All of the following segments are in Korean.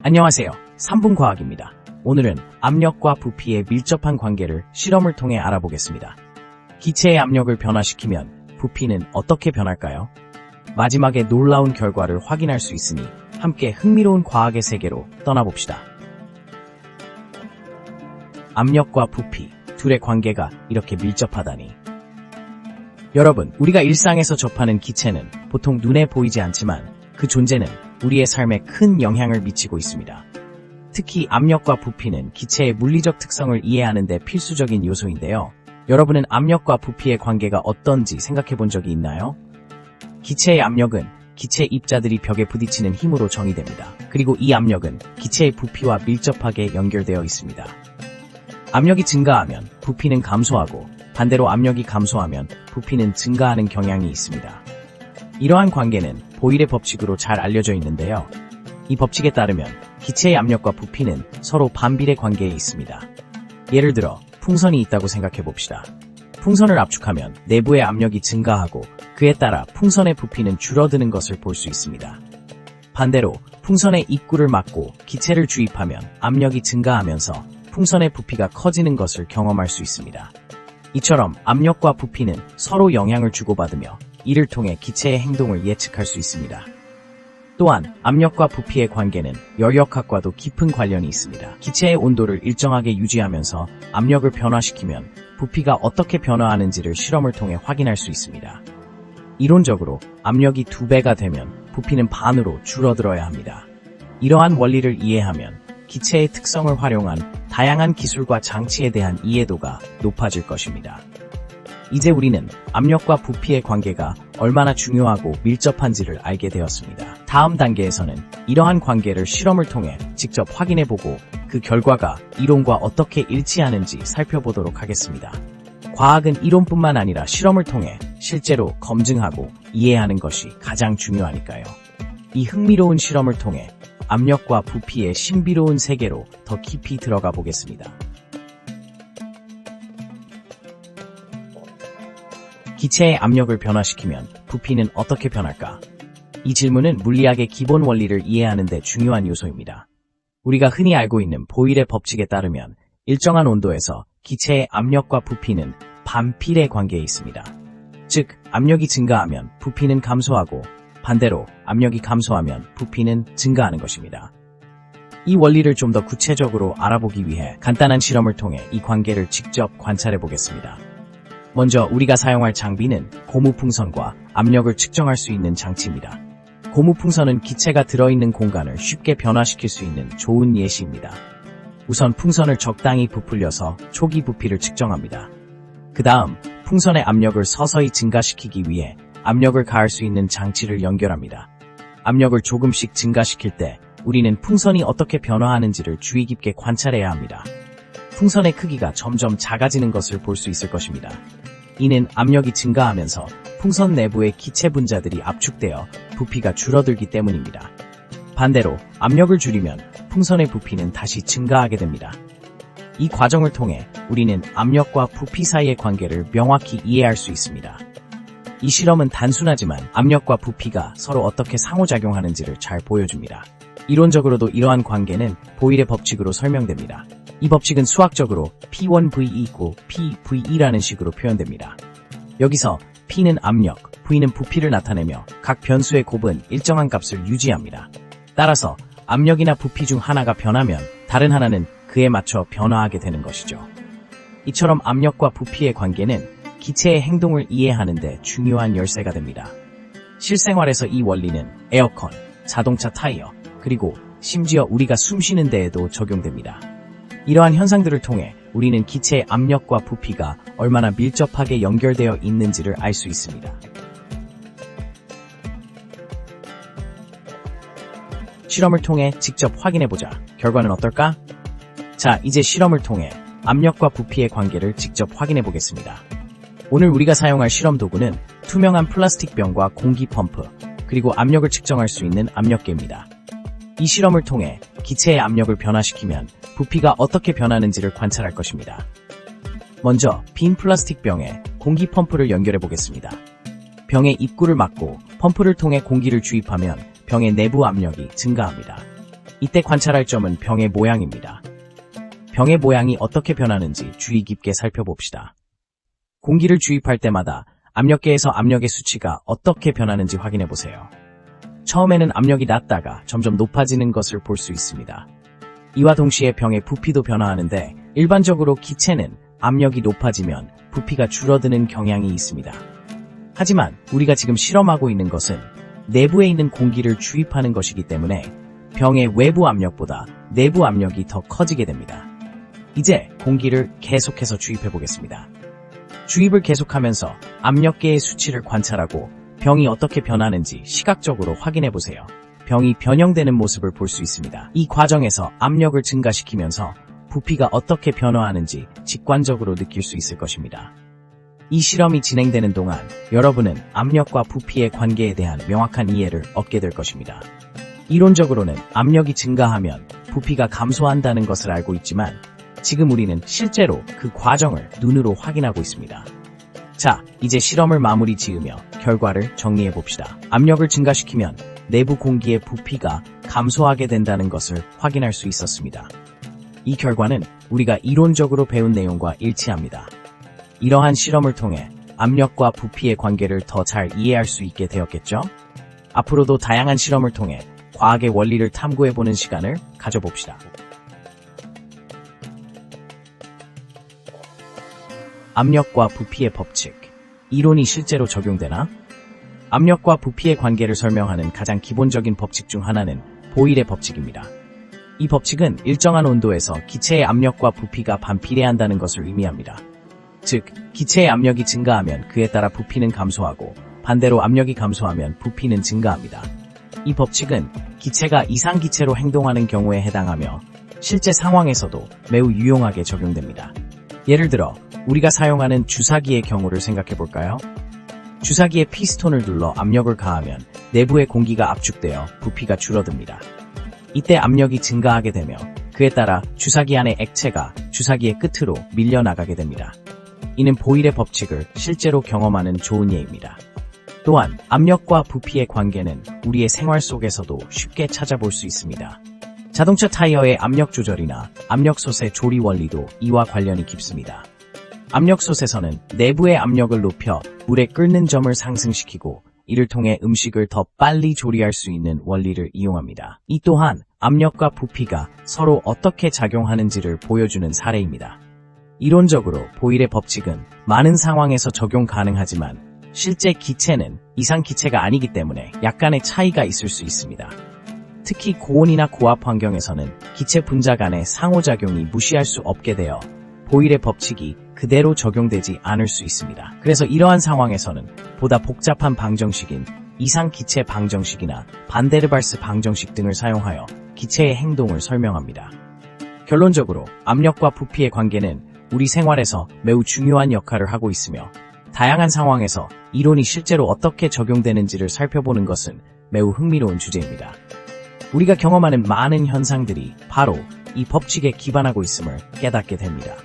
안녕하세요. 3분 과학입니다. 오늘은 압력과 부피의 밀접한 관계를 실험을 통해 알아보겠습니다. 기체의 압력을 변화시키면 부피는 어떻게 변할까요? 마지막에 놀라운 결과를 확인할 수 있으니 함께 흥미로운 과학의 세계로 떠나봅시다. 압력과 부피, 둘의 관계가 이렇게 밀접하다니. 여러분, 우리가 일상에서 접하는 기체는 보통 눈에 보이지 않지만 그 존재는 우리의 삶에 큰 영향을 미치고 있습니다. 특히 압력과 부피는 기체의 물리적 특성을 이해하는 데 필수적인 요소인데요. 여러분은 압력과 부피의 관계가 어떤지 생각해 본 적이 있나요? 기체의 압력은 기체 입자들이 벽에 부딪히는 힘으로 정의됩니다. 그리고 이 압력은 기체의 부피와 밀접하게 연결되어 있습니다. 압력이 증가하면 부피는 감소하고 반대로 압력이 감소하면 부피는 증가하는 경향이 있습니다. 이러한 관계는 보일의 법칙으로 잘 알려져 있는데요. 이 법칙에 따르면 기체의 압력과 부피는 서로 반비례 관계에 있습니다. 예를 들어 풍선이 있다고 생각해 봅시다. 풍선을 압축하면 내부의 압력이 증가하고 그에 따라 풍선의 부피는 줄어드는 것을 볼 수 있습니다. 반대로 풍선의 입구를 막고 기체를 주입하면 압력이 증가하면서 풍선의 부피가 커지는 것을 경험할 수 있습니다. 이처럼 압력과 부피는 서로 영향을 주고받으며 이를 통해 기체의 행동을 예측할 수 있습니다. 또한 압력과 부피의 관계는 열역학과도 깊은 관련이 있습니다. 기체의 온도를 일정하게 유지하면서 압력을 변화시키면 부피가 어떻게 변화하는지를 실험을 통해 확인할 수 있습니다. 이론적으로 압력이 2배가 되면 부피는 반으로 줄어들어야 합니다. 이러한 원리를 이해하면 기체의 특성을 활용한 다양한 기술과 장치에 대한 이해도가 높아질 것입니다. 이제 우리는 압력과 부피의 관계가 얼마나 중요하고 밀접한지를 알게 되었습니다. 다음 단계에서는 이러한 관계를 실험을 통해 직접 확인해보고 그 결과가 이론과 어떻게 일치하는지 살펴보도록 하겠습니다. 과학은 이론뿐만 아니라 실험을 통해 실제로 검증하고 이해하는 것이 가장 중요하니까요. 이 흥미로운 실험을 통해 압력과 부피의 신비로운 세계로 더 깊이 들어가 보겠습니다. 기체의 압력을 변화시키면 부피는 어떻게 변할까? 이 질문은 물리학의 기본 원리를 이해하는 데 중요한 요소입니다. 우리가 흔히 알고 있는 보일의 법칙에 따르면 일정한 온도에서 기체의 압력과 부피는 반비례 관계에 있습니다. 즉, 압력이 증가하면 부피는 감소하고 반대로 압력이 감소하면 부피는 증가하는 것입니다. 이 원리를 좀 더 구체적으로 알아보기 위해 간단한 실험을 통해 이 관계를 직접 관찰해 보겠습니다. 먼저 우리가 사용할 장비는 고무풍선과 압력을 측정할 수 있는 장치입니다. 고무풍선은 기체가 들어있는 공간을 쉽게 변화시킬 수 있는 좋은 예시입니다. 우선 풍선을 적당히 부풀려서 초기 부피를 측정합니다. 그 다음 풍선의 압력을 서서히 증가시키기 위해 압력을 가할 수 있는 장치를 연결합니다. 압력을 조금씩 증가시킬 때 우리는 풍선이 어떻게 변화하는지를 주의 깊게 관찰해야 합니다. 풍선의 크기가 점점 작아지는 것을 볼 수 있을 것입니다. 이는 압력이 증가하면서 풍선 내부의 기체 분자들이 압축되어 부피가 줄어들기 때문입니다. 반대로 압력을 줄이면 풍선의 부피는 다시 증가하게 됩니다. 이 과정을 통해 우리는 압력과 부피 사이의 관계를 명확히 이해할 수 있습니다. 이 실험은 단순하지만 압력과 부피가 서로 어떻게 상호작용하는지를 잘 보여줍니다. 이론적으로도 이러한 관계는 보일의 법칙으로 설명됩니다. 이 법칙은 수학적으로 P1V PVE라는 식으로 표현됩니다. 여기서 P는 압력, V는 부피를 나타내며 각 변수의 곱은 일정한 값을 유지합니다. 따라서 압력이나 부피 중 하나가 변하면 다른 하나는 그에 맞춰 변화하게 되는 것이죠. 이처럼 압력과 부피의 관계는 기체의 행동을 이해하는 데 중요한 열쇠가 됩니다. 실생활에서 이 원리는 에어컨, 자동차 타이어, 그리고 심지어 우리가 숨쉬는 데에도 적용됩니다. 이러한 현상들을 통해 우리는 기체의 압력과 부피가 얼마나 밀접하게 연결되어 있는지를 알 수 있습니다. 실험을 통해 직접 확인해보자. 결과는 어떨까? 자, 이제 실험을 통해 압력과 부피의 관계를 직접 확인해보겠습니다. 오늘 우리가 사용할 실험 도구는 투명한 플라스틱 병과 공기 펌프, 그리고 압력을 측정할 수 있는 압력계입니다. 이 실험을 통해 기체의 압력을 변화시키면 부피가 어떻게 변하는지를 관찰할 것입니다. 먼저 빈 플라스틱 병에 공기 펌프를 연결해 보겠습니다. 병의 입구를 막고 펌프를 통해 공기를 주입하면 병의 내부 압력이 증가합니다. 이때 관찰할 점은 병의 모양입니다. 병의 모양이 어떻게 변하는지 주의 깊게 살펴봅시다. 공기를 주입할 때마다 압력계에서 압력의 수치가 어떻게 변하는지 확인해 보세요. 처음에는 압력이 낮다가 점점 높아지는 것을 볼 수 있습니다. 이와 동시에 병의 부피도 변화하는데 일반적으로 기체는 압력이 높아지면 부피가 줄어드는 경향이 있습니다. 하지만 우리가 지금 실험하고 있는 것은 내부에 있는 공기를 주입하는 것이기 때문에 병의 외부 압력보다 내부 압력이 더 커지게 됩니다. 이제 공기를 계속해서 주입해 보겠습니다. 주입을 계속하면서 압력계의 수치를 관찰하고 병이 어떻게 변하는지 시각적으로 확인해 보세요. 병이 변형되는 모습을 볼 수 있습니다. 이 과정에서 압력을 증가시키면서 부피가 어떻게 변화하는지 직관적으로 느낄 수 있을 것입니다. 이 실험이 진행되는 동안 여러분은 압력과 부피의 관계에 대한 명확한 이해를 얻게 될 것입니다. 이론적으로는 압력이 증가하면 부피가 감소한다는 것을 알고 있지만 지금 우리는 실제로 그 과정을 눈으로 확인하고 있습니다. 자, 이제 실험을 마무리 지으며 결과를 정리해 봅시다. 압력을 증가시키면 내부 공기의 부피가 감소하게 된다는 것을 확인할 수 있었습니다. 이 결과는 우리가 이론적으로 배운 내용과 일치합니다. 이러한 실험을 통해 압력과 부피의 관계를 더 잘 이해할 수 있게 되었겠죠? 앞으로도 다양한 실험을 통해 과학의 원리를 탐구해보는 시간을 가져봅시다. 압력과 부피의 법칙. 이론이 실제로 적용되나? 압력과 부피의 관계를 설명하는 가장 기본적인 법칙 중 하나는 보일의 법칙입니다. 이 법칙은 일정한 온도에서 기체의 압력과 부피가 반비례한다는 것을 의미합니다. 즉, 기체의 압력이 증가하면 그에 따라 부피는 감소하고 반대로 압력이 감소하면 부피는 증가합니다. 이 법칙은 기체가 이상기체로 행동하는 경우에 해당하며 실제 상황에서도 매우 유용하게 적용됩니다. 예를 들어 우리가 사용하는 주사기의 경우를 생각해 볼까요? 주사기에 피스톤을 눌러 압력을 가하면 내부의 공기가 압축되어 부피가 줄어듭니다. 이때 압력이 증가하게 되며 그에 따라 주사기 안의 액체가 주사기의 끝으로 밀려나가게 됩니다. 이는 보일의 법칙을 실제로 경험하는 좋은 예입니다. 또한 압력과 부피의 관계는 우리의 생활 속에서도 쉽게 찾아볼 수 있습니다. 자동차 타이어의 압력 조절이나 압력솥의 조리 원리도 이와 관련이 깊습니다. 압력솥에서는 내부의 압력을 높여 물에 끓는 점을 상승시키고 이를 통해 음식을 더 빨리 조리할 수 있는 원리를 이용합니다. 이 또한 압력과 부피가 서로 어떻게 작용하는지를 보여주는 사례입니다. 이론적으로 보일의 법칙은 많은 상황에서 적용 가능하지만 실제 기체는 이상기체가 아니기 때문에 약간의 차이가 있을 수 있습니다. 특히 고온이나 고압 환경에서는 기체 분자 간의 상호작용이 무시할 수 없게 되어 보일의 법칙이 그대로 적용되지 않을 수 있습니다. 그래서 이러한 상황에서는 보다 복잡한 방정식인 이상기체 방정식이나 반데르발스 방정식 등을 사용하여 기체의 행동을 설명합니다. 결론적으로 압력과 부피의 관계는 우리 생활에서 매우 중요한 역할을 하고 있으며 다양한 상황에서 이론이 실제로 어떻게 적용되는지를 살펴보는 것은 매우 흥미로운 주제입니다. 우리가 경험하는 많은 현상들이 바로 이 법칙에 기반하고 있음을 깨닫게 됩니다.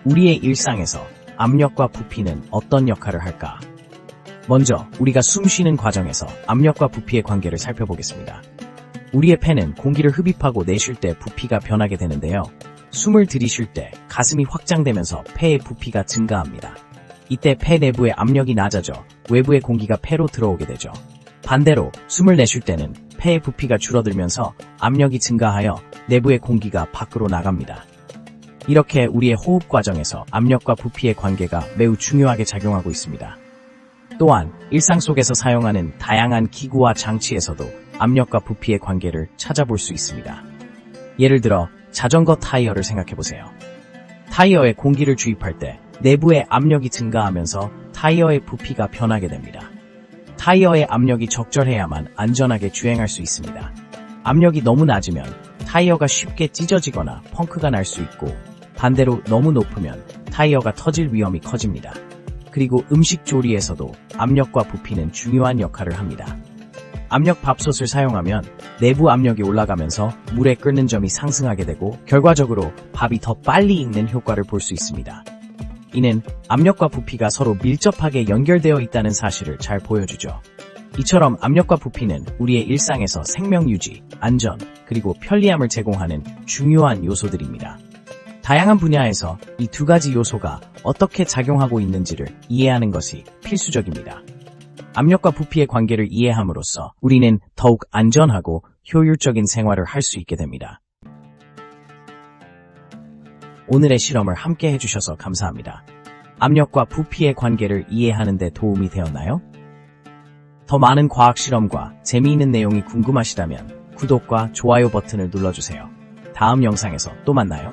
우리의 일상에서 압력과 부피는 어떤 역할을 할까? 먼저 우리가 숨 쉬는 과정에서 압력과 부피의 관계를 살펴보겠습니다. 우리의 폐는 공기를 흡입하고 내쉴 때 부피가 변하게 되는데요. 숨을 들이쉴 때 가슴이 확장되면서 폐의 부피가 증가합니다. 이때 폐 내부의 압력이 낮아져 외부의 공기가 폐로 들어오게 되죠. 반대로 숨을 내쉴 때는 폐의 부피가 줄어들면서 압력이 증가하여 내부의 공기가 밖으로 나갑니다. 이렇게 우리의 호흡 과정에서 압력과 부피의 관계가 매우 중요하게 작용하고 있습니다. 또한 일상 속에서 사용하는 다양한 기구와 장치에서도 압력과 부피의 관계를 찾아볼 수 있습니다. 예를 들어 자전거 타이어를 생각해보세요. 타이어에 공기를 주입할 때 내부의 압력이 증가하면서 타이어의 부피가 변하게 됩니다. 타이어의 압력이 적절해야만 안전하게 주행할 수 있습니다. 압력이 너무 낮으면 타이어가 쉽게 찢어지거나 펑크가 날 수 있고 반대로 너무 높으면 타이어가 터질 위험이 커집니다. 그리고 음식 조리에서도 압력과 부피는 중요한 역할을 합니다. 압력 밥솥을 사용하면 내부 압력이 올라가면서 물에 끓는 점이 상승하게 되고 결과적으로 밥이 더 빨리 익는 효과를 볼 수 있습니다. 이는 압력과 부피가 서로 밀접하게 연결되어 있다는 사실을 잘 보여주죠. 이처럼 압력과 부피는 우리의 일상에서 생명 유지, 안전, 그리고 편리함을 제공하는 중요한 요소들입니다. 다양한 분야에서 이 두 가지 요소가 어떻게 작용하고 있는지를 이해하는 것이 필수적입니다. 압력과 부피의 관계를 이해함으로써 우리는 더욱 안전하고 효율적인 생활을 할 수 있게 됩니다. 오늘의 실험을 함께 해주셔서 감사합니다. 압력과 부피의 관계를 이해하는 데 도움이 되었나요? 더 많은 과학 실험과 재미있는 내용이 궁금하시다면 구독과 좋아요 버튼을 눌러주세요. 다음 영상에서 또 만나요.